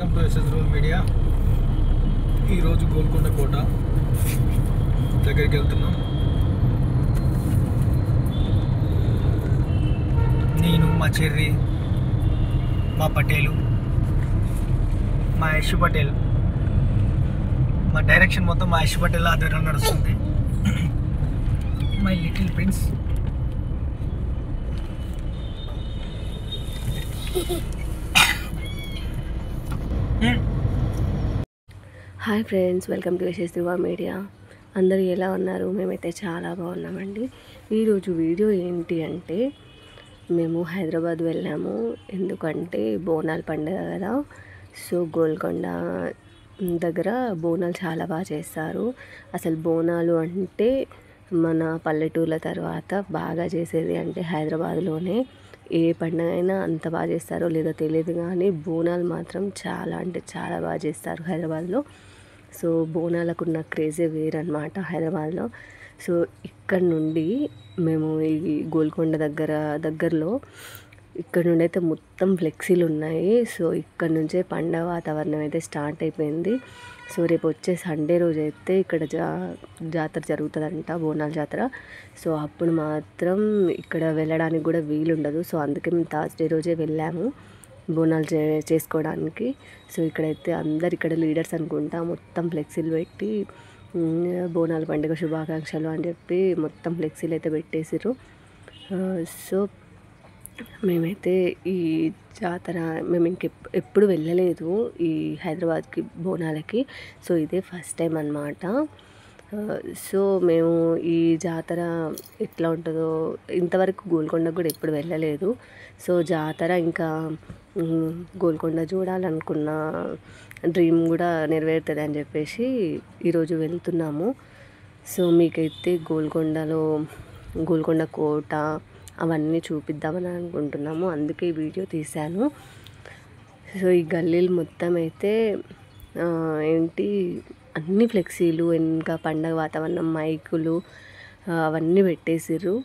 Welcome to SS rule media. ఈరోజు గోల్కొండ కోట దగ్గరికి వెళ్తున్నాం. నేను, మా చెర్రి, మా పటేలు, మా యశ్ పటేల్, మా డైరెక్షన్ మొత్తం మా యశ్ పటేల్ ఆధ్వర్యంలో నడుస్తుంది. My little prince. Hi friends, welcome to SS rule media. అందరూ ఎలా ఉన్నారు? మేమైతే చాలా బాగున్నామండి. ఈరోజు వీడియో ఏంటి అంటే, మేము హైదరాబాద్ వెళ్ళాము. ఎందుకంటే బోనాల పండుగ కదా. సో గోల్కొండ దగ్గర బోనాలు చాలా బాగా చేస్తారు. అసలు బోనాలు అంటే మన పల్లెటూర్ల తర్వాత బాగా చేసేది అంటే హైదరాబాద్లోనే. ఏ పండుగ అయినా అంత బాగా చేస్తారో లేదో తెలియదు, కానీ బోనాలు మాత్రం చాలా అంటే చాలా బాగా చేస్తారు హైదరాబాద్లో. సో బోనాలకు ఉన్న క్రేజే వేరనమాట హైదరాబాద్లో. సో ఇక్కడ నుండి మేము ఈ గోల్కొండ దగ్గరలో ఇక్కడ నుండి అయితే మొత్తం ఫ్లెక్సీలు ఉన్నాయి. సో ఇక్కడ నుంచే పండగ వాతావరణం అయితే స్టార్ట్ అయిపోయింది. సో రేపు వచ్చే సండే రోజు అయితే ఇక్కడ జాతర జరుగుతుందంట, బోనాల జాతర. సో అప్పుడు మాత్రం ఇక్కడ వెళ్ళడానికి కూడా వీలుండదు. సో అందుకే మేము థర్స్డే రోజే వెళ్ళాము బోనాలు చేసుకోవడానికి. సో ఇక్కడైతే అందరు ఇక్కడ లీడర్స్ అనుకుంటా మొత్తం ఫ్లెక్సీలు పెట్టి బోనాల పండుగ శుభాకాంక్షలు అని చెప్పి మొత్తం ఫ్లెక్సీలు అయితే పెట్టేసారు. సో మేమైతే ఈ జాతర మేము ఎప్పుడు వెళ్ళలేదు ఈ హైదరాబాద్కి బోనాలకి. సో ఇదే ఫస్ట్ టైం అన్నమాట. సో మేము ఈ జాతర ఎట్లా ఉంటుందో ఇంతవరకు గోల్కొండకు కూడా ఎప్పుడు వెళ్ళలేదు. సో జాతర ఇంకా గోల్కొండ చూడాలనుకున్న డ్రీమ్ కూడా నెరవేరుతుంది అని చెప్పేసి ఈరోజు వెళ్తున్నాము. సో మీకైతే గోల్కొండ కోట అవన్నీ చూపిద్దామని అనుకుంటున్నాము, అందుకే ఈ వీడియో తీశాను. సో ఈ గల్లీలు మొత్తం అయితే అన్ని ఫ్లెక్సీలు, ఇంకా పండగ వాతావరణం, మైకులు అవన్నీ పెట్టేసిర్రు.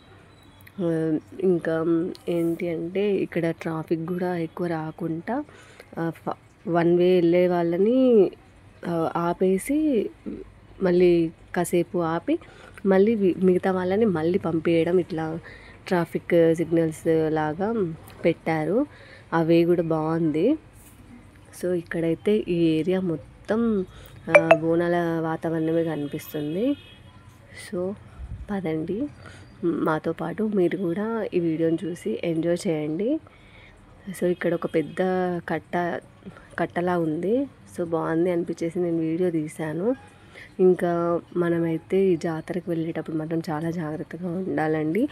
ఇంకా అంటే ఇక్కడ ట్రాఫిక్ కూడా ఎక్కువ రాకుండా వన్ వే వెళ్ళే వాళ్ళని ఆపేసి మళ్ళీ కాసేపు ఆపి మళ్ళీ మిగతా వాళ్ళని మళ్ళీ పంపించడం, ఇట్లా ట్రాఫిక్ సిగ్నల్స్ లాగా పెట్టారు. అవే కూడా బాగుంది. సో ఇక్కడైతే ఈ ఏరియా మొత్తం బోనాల వాతావరణమే కనిపిస్తుంది. సో పదండి, మాతో పాటు మీరు కూడా ఈ వీడియోని చూసి ఎంజాయ్ చేయండి. సో ఇక్కడ ఒక పెద్ద కట్టలా ఉంది. సో బాగుంది అనిపించేసి నేను వీడియో తీశాను. ఇంకా మనమైతే ఈ జాతరకు వెళ్ళేటప్పుడు మాత్రం చాలా జాగ్రత్తగా ఉండాలండి.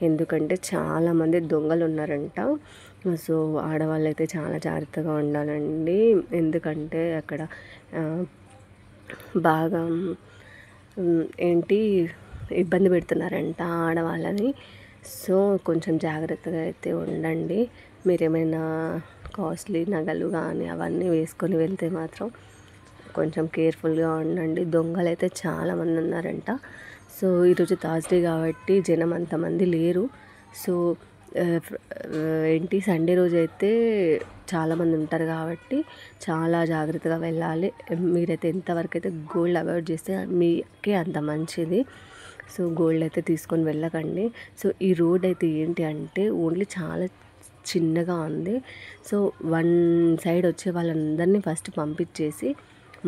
ఎందుకంటే చాలామంది దొంగలు ఉన్నారంట. సో ఆడవాళ్ళు అయితే చాలా జాగ్రత్తగా ఉండాలండి. ఎందుకంటే అక్కడ బాగా ఇబ్బంది పెడుతున్నారంట ఆడవాళ్ళని. సో కొంచెం జాగ్రత్తగా అయితే ఉండండి. మీరేమైనా కాస్ట్లీ నగలు కానీ అవన్నీ వేసుకొని వెళ్తే మాత్రం కొంచెం కేర్ఫుల్గా ఉండండి. దొంగలు అయితే చాలామంది ఉన్నారంట. సో ఈరోజు థర్స్డే కాబట్టి జనం అంతమంది లేరు. సో సండే రోజు అయితే చాలామంది ఉంటారు కాబట్టి చాలా జాగ్రత్తగా వెళ్ళాలి. మీరైతే ఎంతవరకు అయితే గోల్డ్ అవాయిడ్ చేస్తే మీకే అంత మంచిది. సో గోల్డ్ అయితే తీసుకొని వెళ్ళకండి. సో ఈ రోడ్ అయితే అంటే ఓన్లీ చాలా చిన్నగా ఉంది. సో వన్ సైడ్ వచ్చే వాళ్ళందరినీ ఫస్ట్ పంపించేసి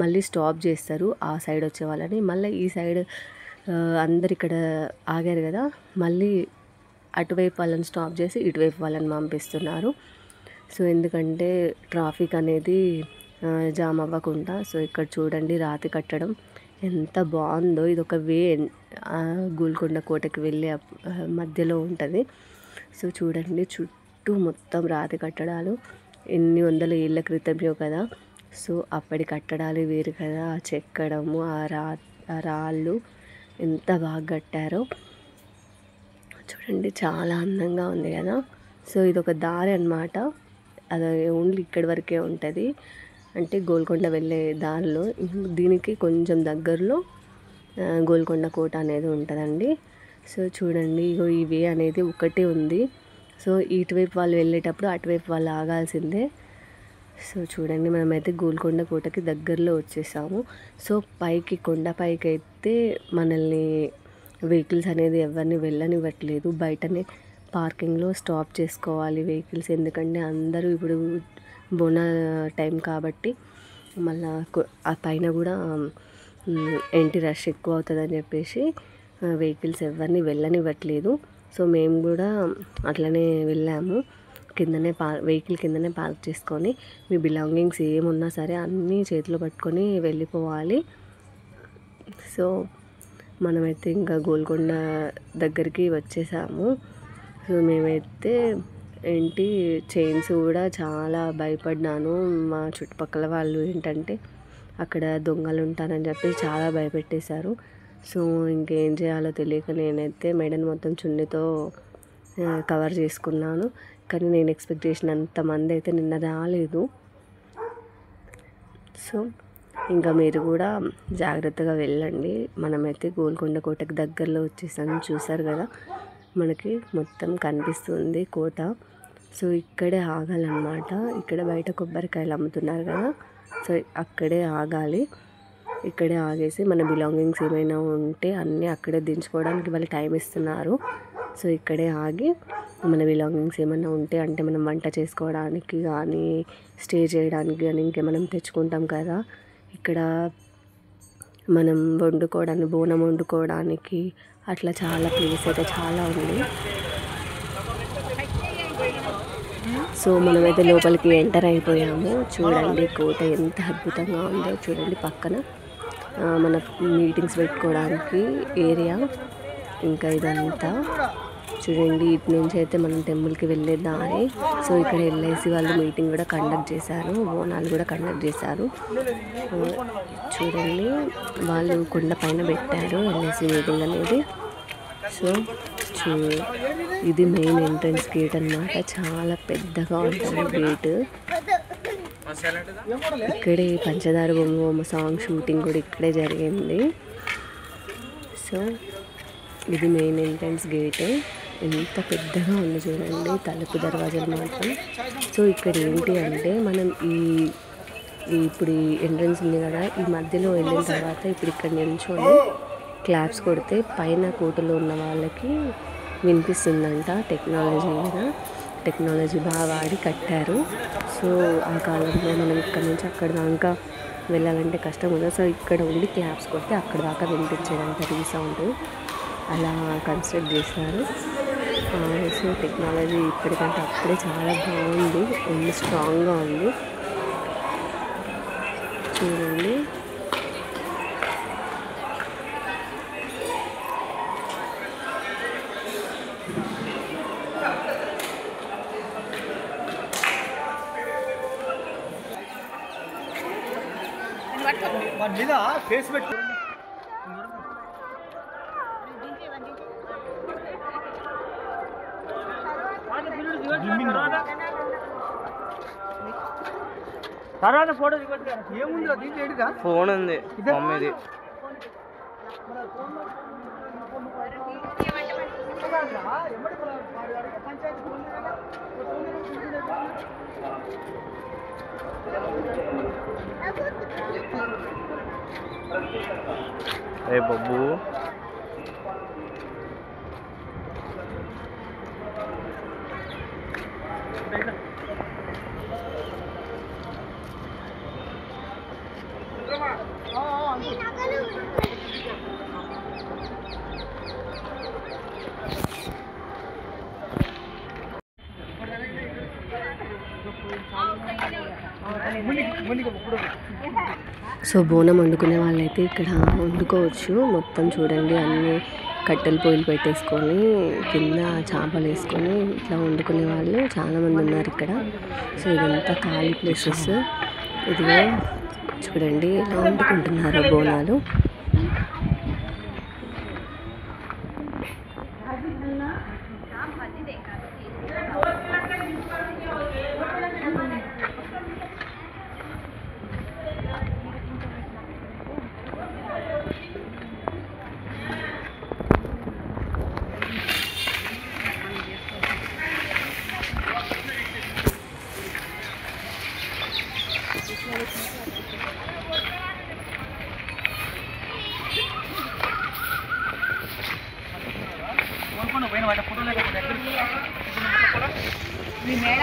మళ్ళీ స్టాప్ చేస్తారు ఆ సైడ్ వచ్చే వాళ్ళని. మళ్ళీ ఈ సైడ్ అందరు ఇక్కడ ఆగారు కదా, మళ్ళీ అటువైపు వాళ్ళని స్టాప్ చేసి ఇటువైపు వాళ్ళని పంపిస్తున్నారు. సో ఎందుకంటే ట్రాఫిక్ అనేది జామ్ అవ్వకుండా. సో ఇక్కడ చూడండి, రాతి కట్టడం ఎంత బాగుందో. ఇది ఒక వే గోల్కొండ కోటకి వెళ్ళే మధ్యలో ఉంటుంది. సో చూడండి, చుట్టూ మొత్తం రాతి కట్టడాలు. ఎన్ని వందల ఏళ్ళ క్రితమో కదా. సో అప్పటి కట్టడాలు వేరు కదా. చెక్కడము, ఆ రాళ్ళు ఎంత బాగా కట్టారో చూడండి, చాలా అందంగా ఉంది కదా. సో ఇది ఒక దారి అన్నమాట. అది ఓన్లీ ఇక్కడి వరకే ఉంటుంది, అంటే గోల్కొండ వెళ్ళే దారిలో. దీనికి కొంచెం దగ్గరలో గోల్కొండ కోట అనేది ఉంటుందండి. సో చూడండి, ఇగో ఈ వే అనేది ఒకటే ఉంది. సో ఇటువైపు వాళ్ళు వెళ్ళేటప్పుడు అటువైపు వాళ్ళు ఆగాల్సిందే. సో చూడండి, మనమైతే గోల్కొండ కోటకి దగ్గరలో వచ్చేసాము. సో పైకి కొండ పైకి అయితే మనల్ని వెహికల్స్ అనేది ఎవరిని వెళ్ళనివ్వట్లేదు. బయటనే పార్కింగ్లో స్టాప్ చేసుకోవాలి వెహికల్స్. ఎందుకంటే అందరూ ఇప్పుడు బోన టైం కాబట్టి మళ్ళా ఆ పైన కూడా ఏంటి రష్ ఎక్కువ అవుతుందని చెప్పేసి వెహికల్స్ ఎవరిని వెళ్ళనివ్వట్లేదు. సో మేము కూడా అట్లనే వెళ్ళాము. కిందనే వెహికల్ కిందనే పార్క్ చేసుకొని మీ బిలాంగింగ్స్ ఏమున్నా సరే అన్నీ చేతిలో పట్టుకొని వెళ్ళిపోవాలి. సో మనమైతే ఇంకా గోల్కొండ దగ్గరికి వచ్చేసాము. సో మేమైతే ఏంటి చైన్స్ కూడా చాలా భయపడ్డాను. మా చుట్టుపక్కల వాళ్ళు ఏంటంటే అక్కడ దొంగలు ఉంటారని చెప్పి చాలా భయపెట్టేశారు. సో ఇంకేం చేయాలో తెలియక నేనైతే మెడని మొత్తం చున్నీతో కవర్ చేసుకున్నాను. కానీ నేను ఎక్స్పెక్ట్ చేసినంత మంది అయితే నిన్న రాలేదు. సో ఇంకా మీరు కూడా జాగ్రత్తగా వెళ్ళండి. మనమైతే గోల్కొండ కోటకి దగ్గరలో వచ్చేసాము. చూసారు కదా, మనకి మొత్తం కనిపిస్తుంది కోట. సో ఇక్కడే ఆగాలన్నమాట. ఇక్కడ బయట కొబ్బరికాయలు అమ్ముతున్నారు కదా, సో అక్కడే ఆగాలి. ఇక్కడే ఆగేసి మన బిలాంగింగ్స్ ఏమైనా ఉంటే అన్నీ అక్కడే దించుకోవడానికి వాళ్ళు టైం ఇస్తున్నారు. సో ఇక్కడే ఆగి మన బిలాంగింగ్స్ ఏమైనా ఉంటే, అంటే మనం వంట చేసుకోవడానికి కానీ స్టే చేయడానికి కానీ ఇంకేమైనా తెచ్చుకుంటాం కదా, ఇక్కడ మనం వండుకోవడానికి బోనం వండుకోవడానికి అట్లా చాలా ప్లేస్ అయితే చాలా ఉంది. సో మనమైతే లోపలికి ఎంటర్ అయిపోయాము. చూడండి కోట ఎంత అద్భుతంగా ఉందో చూడండి. పక్కన మన మీటింగ్స్ పెట్టుకోవడానికి ఏరియా. ఇంకా ఇదంతా చూడండి, ఇటు నుంచి అయితే మనం టెంపుల్కి వెళ్ళే దారి. సో ఇక్కడ ఎల్ఐసి వాళ్ళు మీటింగ్ కూడా కండక్ట్ చేశారు, బోనాలు కూడా కండక్ట్ చేశారు. చూడండి, వాళ్ళు కొండ పైన పెట్టారు ఎల్ఐసి మీటింగ్ అనేది. సో ఇది మెయిన్ ఎంట్రన్స్ గేట్ అన్నమాట. చాలా పెద్దగా ఉంటుంది గేట్. ఇక్కడే పంచదార బొమ్మ సాంగ్ షూటింగ్ కూడా ఇక్కడే జరిగింది. సో ఇది మెయిన్ ఎంట్రన్స్ గేట్. ఎంత పెద్దగా ఉంది చూడండి, తలుపు దర్వాజాలు మాత్రం. సో ఇక్కడ ఏంటి అంటే మనం ఇప్పుడు ఈ ఎంట్రన్స్ ఉంది కదా, ఈ మధ్యలో వెళ్ళిన తర్వాత ఇప్పుడు ఇక్కడ నిల్చొని క్లాప్స్ కొడితే పైన కోటలో ఉన్న వాళ్ళకి వినిపిస్తుందంట. టెక్నాలజీ బాగా వాడి కట్టారు. సో ఆ కాలంలో మనం ఇక్కడ నుంచి అక్కడ దాకా వెళ్ళాలంటే కష్టం కదా. సో ఇక్కడ ఉండి క్లాప్స్ కొడితే అక్కడ దాకా వినిపించేదంట రీసౌండ్. అలా కన్స్ట్రక్ట్ చేశారు. సో టెక్నాలజీ ఇప్పటికంటే అప్పుడే చాలా బాగుంది, స్ట్రాంగ్గా ఉంది. చూడండి, ఫేస్ పెట్టు. తర్వాత ఫోటో ఏముంది దీంట్లో ఫోన్ ఉంది మమ్మీది. ఏ బబ్బు సో బోనం వండుకునే వాళ్ళైతే ఇక్కడ వండుకోవచ్చు. మొత్తం చూడండి, అన్ని కట్టెలు పొయ్యిలు పెట్టేసుకొని కింద చేపలు వేసుకొని ఇట్లా వండుకునే వాళ్ళు చాలామంది ఉన్నారు ఇక్కడ. సో ఇదంతా ఖాళీ ప్లేసెస్. ఇదిగో చూడండి ఎలా వండుకుంటున్నారు బోనాలు.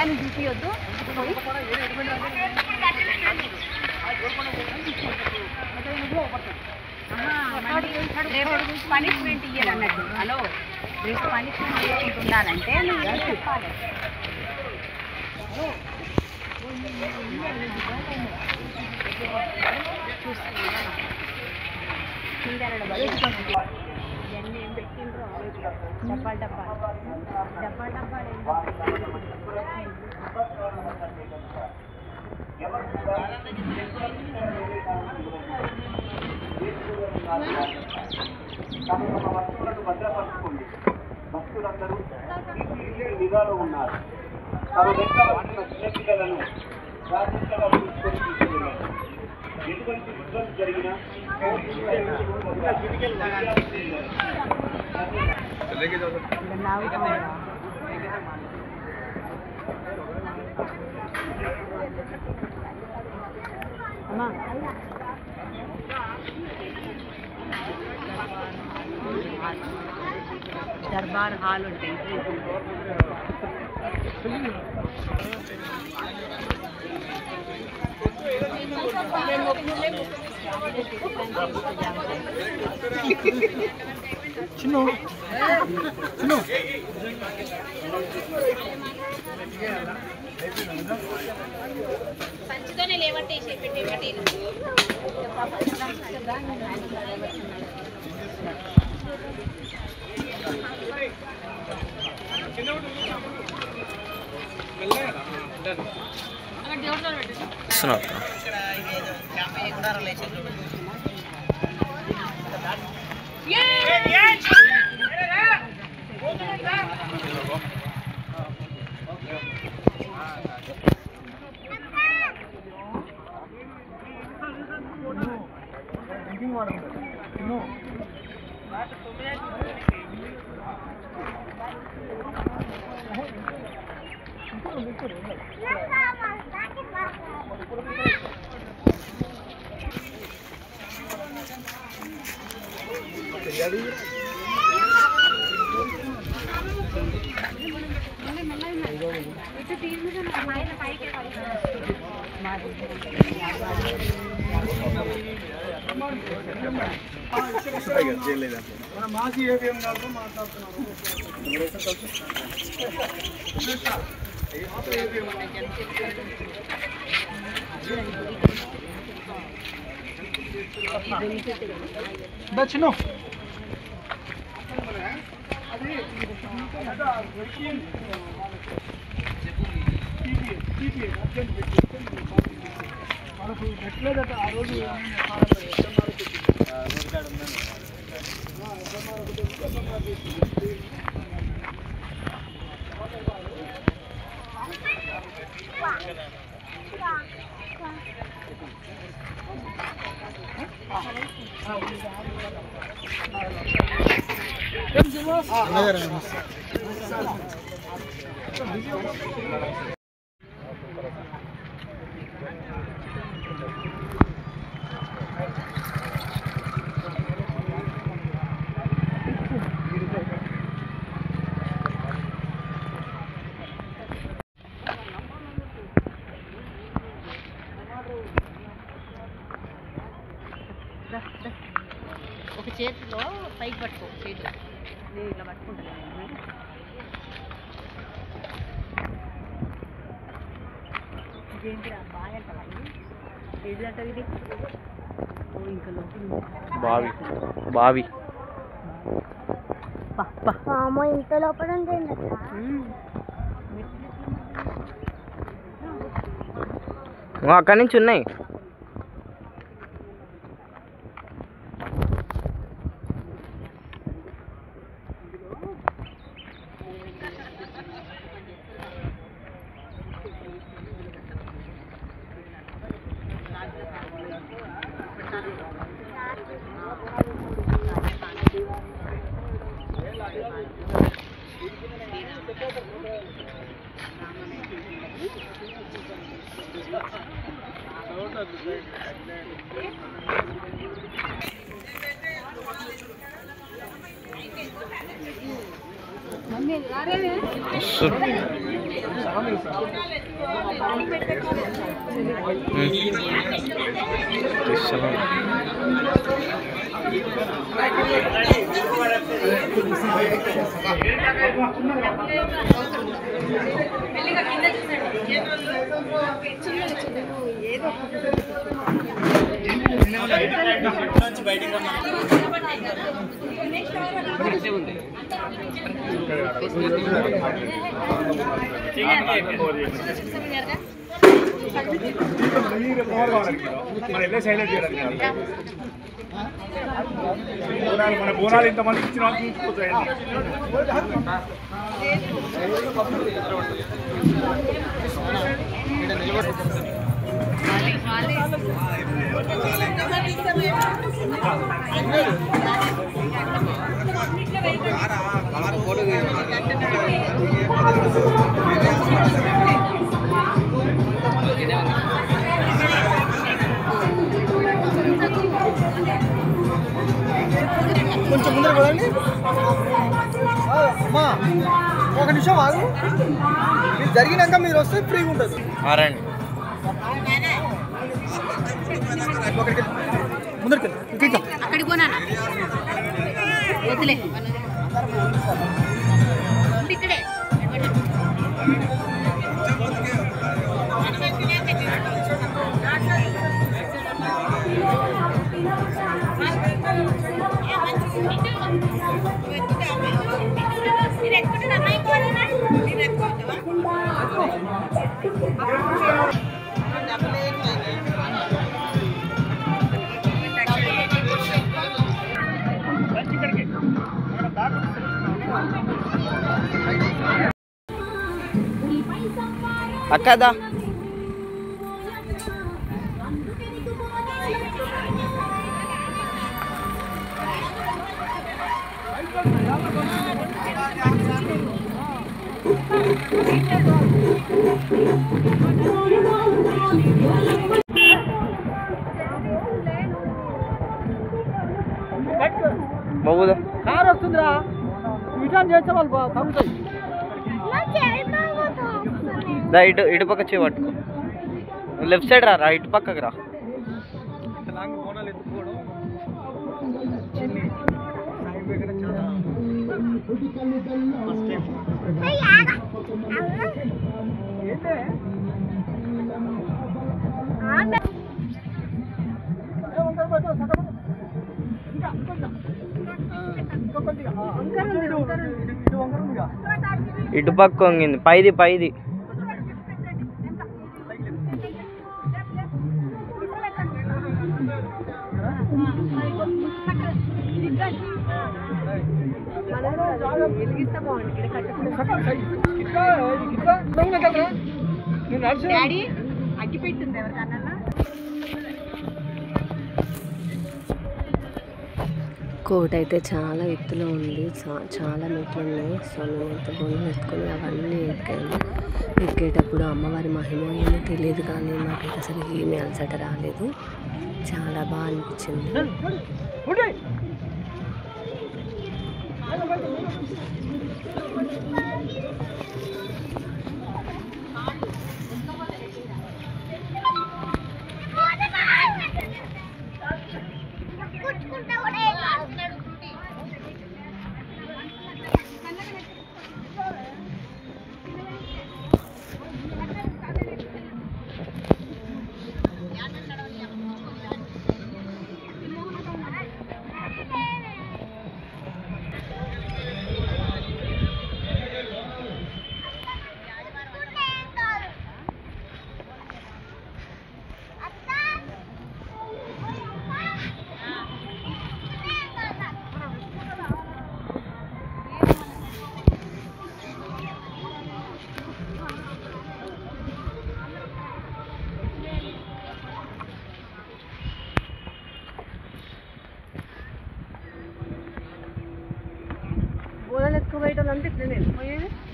భయాన్ని చూపించొద్దు. రేపు పనిష్మెంట్ ఇయ్యరు అన్నట్టు. హలో, రేపు పనిష్మెంట్ ఇవ్వకుంటున్నారంటే నువ్వు ఏం చెప్పాలి? ఇవన్నీ ఏం పెట్టిండ్రో డబ్బాలు డబ్బాలు డబ్బాలు డబ్బాలు వస్తువులను భద్రపరచుకోండి. భక్తులందరూ నిఘాలో ఉన్నారు. తమ వెంట వచ్చిన చిన్నపిల్లలను జాగ్రత్తగా చూసుకొని తీసుకెళ్ళారు. ఎటువంటి ఇబ్బంది జరిగినా అమ్మా దర్బార్ హాల్ ఉంటాయి. చిన్న పంచుతోనే లేవట్టేసి పెట్టి మన మాజీ ఏపీఎం గారు మాట్లాడుతున్నారు. చిన్న మనకు పెట్టలేదట ఆ రోజు. ఒక చేతిలో పైకి పట్టుకో, చేతిలో నేను ఇట్లా పట్టుకుంటాను. ఇదేంటిరా బాగా అంటావా? ఏది అంటావు ఇది? ఇంకా బావి బావి ఇంత లోపల అక్కడి నుంచి ఉన్నాయి. మన బోనాలు ఇంతమందికి ఇచ్చిన వాళ్ళు చూసిపోతాయి. కొంచెం ముందర పదండి. అమ్మా ఒక నిమిషం ఆగు. మీరు జరిగినాక మీరు వస్తే ఫ్రీగా ఉంటుంది. రండి. ముందరికి అక్కడికి పోనా వదిలే ఇక్కడే అక్కదా బాబుదా కారు వస్తుందిరా. రిటర్న్ చేస్తే వాళ్ళు తగ్గుతాయి. ఇటు ఇటు పక్క చేయి పట్టుకో. లెఫ్ట్ సైడ్ రా ఇటు పక్కకి రా. బోనాలు ఎత్తుకోవడం చిన్ని చాలా ఇటు పక్క వంగింది. పైది డాడీ అగ్గి పెట్టింది ఎవరికన్నా. కోట అయితే చాలా ఎత్తులో ఉంది. చాలా మెట్లు ఉన్నాయి. సో మేమైతే బోనం ఎత్తుకొని అవన్నీ ఎక్కాము. ఎక్కేటప్పుడు అమ్మవారి మహిమ ఏమో తెలియదు, కానీ మాకైతే అసలు ఏమీ అలసట రాలేదు. చాలా బాగా అనిపించింది.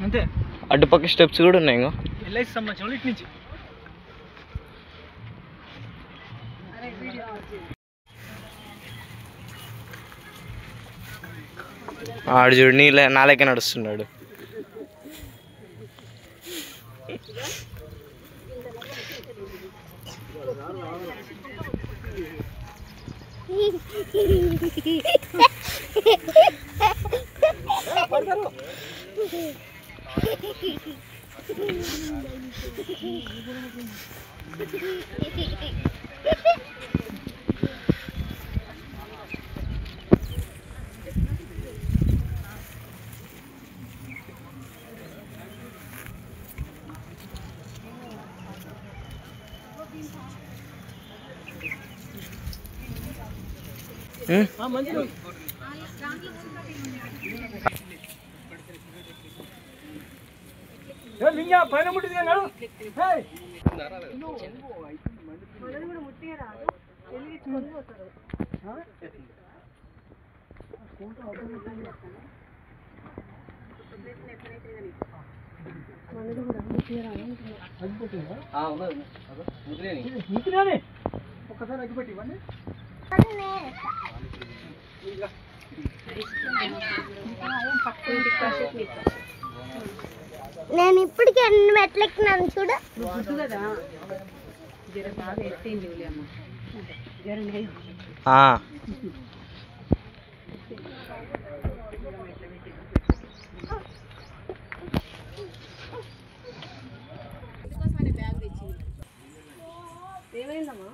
అంతే. అటుపక్క స్టెప్స్ కూడా ఉన్నాయి. ఇంకా ఎల్ఐసి సంబంధించిన ఇటు నుంచి ఆడు చూడు నా లెక్క నడుస్తున్నాడు. పైన ఒక్కసారి అగ్గిపెట్టి ఇవ్వండి. నేను ఇప్పటికే ఎన్ని మెట్లెక్కినాను చూడు. ఏమైందమ్మా?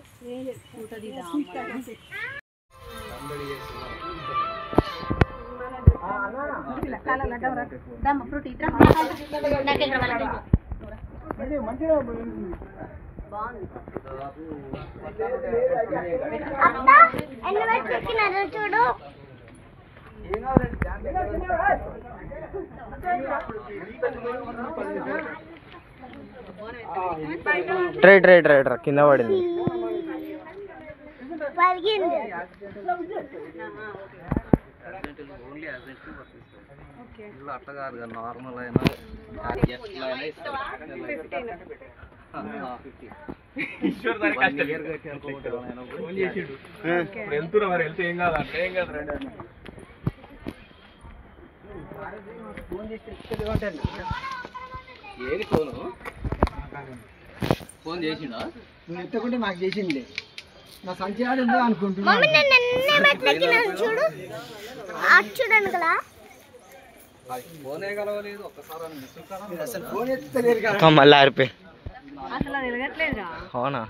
ఎన్ని మెట్లెక్కినాను చూడు. ట్రై కింద పడింది. పరిగింది. అట్లా కాదు కదా, నార్మల్ అయినా వెళ్తున్నా మరి, వెళ్తే ఏం కాదంటే ఏం కాదు. ఏది ఫోను ఫోన్ చేసిండా? నువ్వు ఎత్తకుంటే నాకు చేసింది నా సంచి ఆడిందో అనుకుంటున్నా. మమ్మీ నేను ఎన్ని మెట్లెక్కినాను చూడు. అటు చూడండి కదా. ఫోనే కలవలేదు ఒక్కసారి. అసలు ఫోన్ ఎత్తలేరు కదా. మళ్ళీ ఆరిపోయి అసలు తిరగట్లేదురా. అవునా?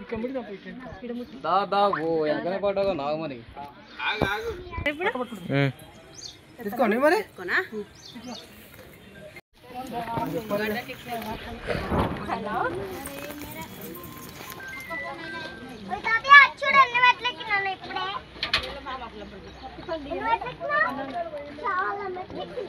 దాదా ఓ ఎక్కడ పడ్డా నాగమని తీసుకోండి మరి. అటు చూడు ఎన్ని మెట్లెక్కినాను ఇప్పుడే. ఎన్ని మెట్లెక్కినాను? చాలా మెట్లెక్కినా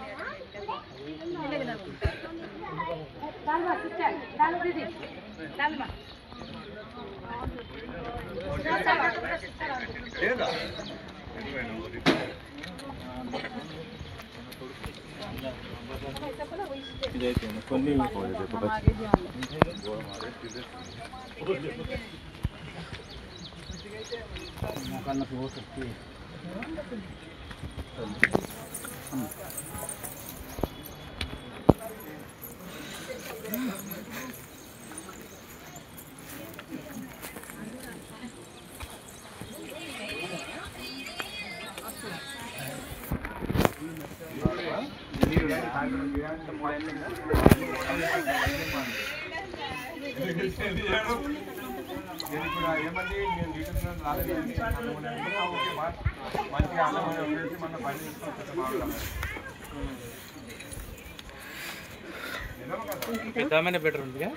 పెద్దమైన బెటర్ ఉందిగా.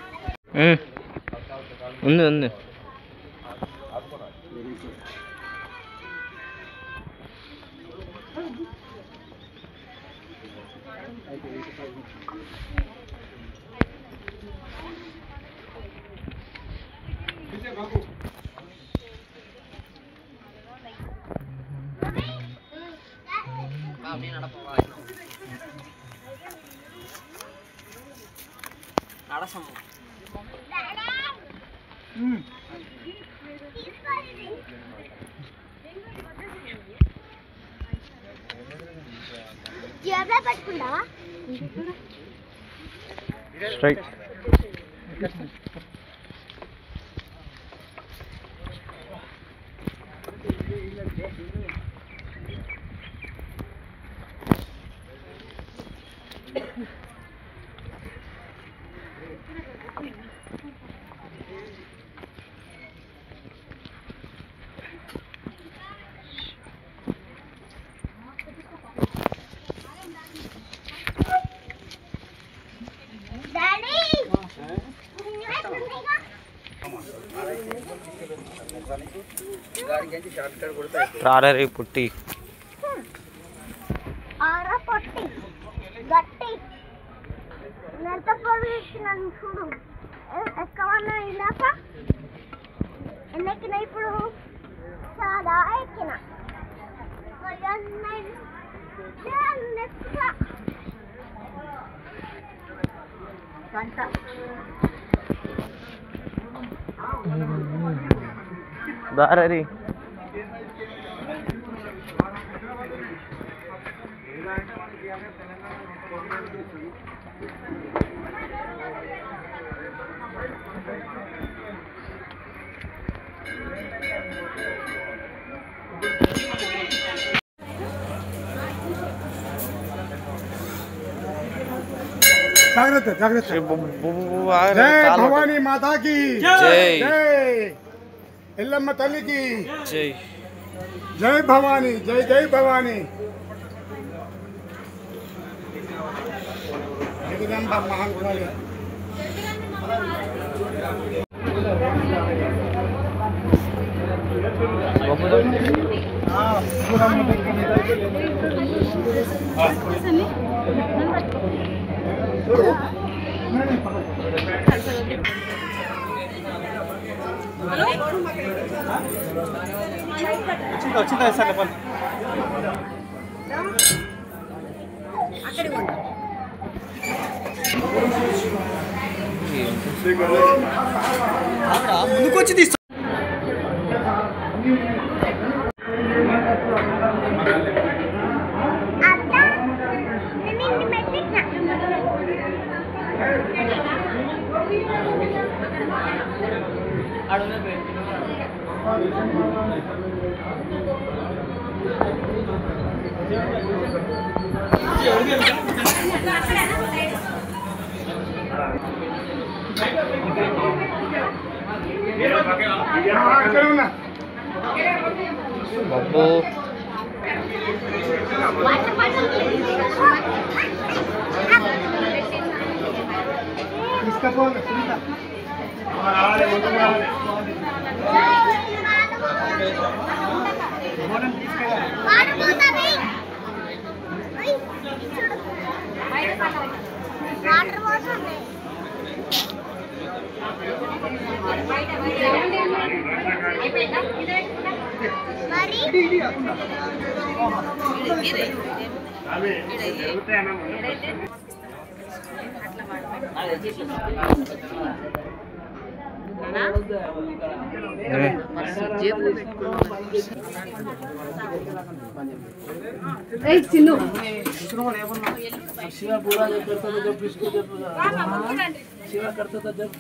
ఉంది. జేబులో పెట్టుకుంటావా? స్ట్రైట్ డాడీ రారా రే పుట్టి ఆరా పొట్టి గట్టి ఎంత పొడిచినాను చూడు. ఎక్కవన్నా ఇందాక ఎన్నెక్కిన ఇప్పుడు చాలా ఎక్కిన రారా రే జాగ్రత్త జాగ్రత్త జై భవానీ మాతాకి జై జై ఎల్లమ్మ తల్లికి జై జై భవానీ జై జై భవానీ జగదంబ మహాంకాళి వచ్చిందా సార్ చెప్పండి. ముందుకు వచ్చి తీస్తా. బాబు వాటర్ పోతుంది మరి शिवा पूरा जब करता था जब किसको जब शिवा करता था जब